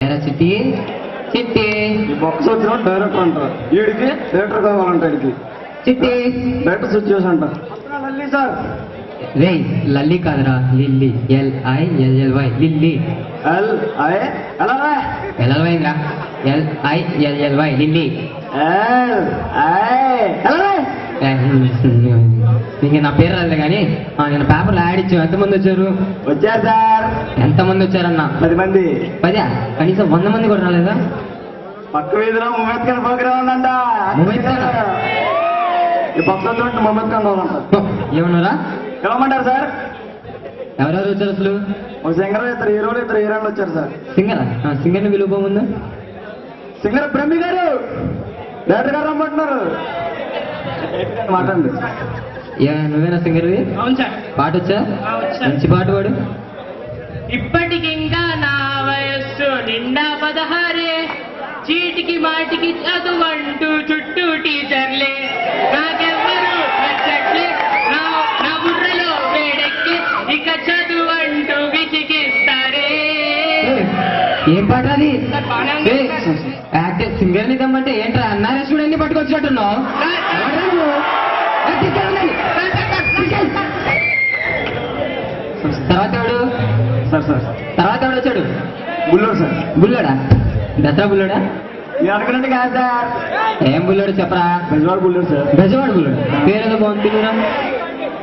ఎరా చిట్టి చిట్టి ఈ బాక్స్ వచ్చిన డైరెక్టర్ అంటారు, వీడికి డైరెక్టర్ కావాలంట, వీడికి చిట్టి డైరెక్టర్ సిచ్యువేషన్ అంట. సార్ రే లల్లి కాదురా లిల్లీ, LILLY లిల్లీ. ఎల్ఎల్వైంద్రా, LILLY లిల్లీ. ఇంక నా పేరు రాలేదు కానీ నేను పేపర్లో యాడ్ ఇచ్చాను. ఎంతమంది వచ్చారు? వచ్చారు సార్. ఎంతమంది వచ్చారన్నా? 10 మంది. 10? కనీసం 100 మంది కూడా రాలేదా? పక్క వీధిలో ముహమ్మద్ ఖాన్ ప్రోగ్రామ్ ఉందంట. ఈ పక్క ముహమ్మద్ ఖాన్ రావాలంట. ఏమన్నారా? పిలవమంటారు సార్? ఎవరెవరు వచ్చారు అసలు? ఒక సింగర్, 2 హీరోలు, 2 హీరోయిన్లు వచ్చారు సార్. సింగరా? సింగర్ని పిలువబోముందా? సింగర్ బ్రహ్మి గారు, డైరెక్టర్ గారు రమ్మంటున్నారు. మాట్లాడండి. నువ్వేనా సింగర్వి? అవును సార్. పాట వచ్చా? మంచి పాట పాడు. ఇప్పటికింకా నా వయస్సు నిండా 16, చీటికి మాటికి చదువంటూ చుట్టూ టీచర్లే, నాకెవ్వరు నచ్చట్లే, నా బుర్రలో వేడెక్కి ఇక చదువంటూ విసిగిస్తారే. ఏం పాట అది? సింగర్ ని దమ్మంటే ఏంట్రా అన్నారా స్టూడెంట్ పట్టుకొచ్చినట్టున్నావు? తర్వాత ఎవడు? సార్ సార్ తర్వాత ఎవడు వచ్చాడు? బుల్లోడు సార్. బుల్లోడా? దసరా బుల్లోడా? మీరు అనుకున్నట్టు కాదు సార్. ఏం బుల్లోడు చెప్పరా? బెజవాడ బుల్లోడు సార్. బెజవాడ బుల్లోడు పేరేదో బాగుంది.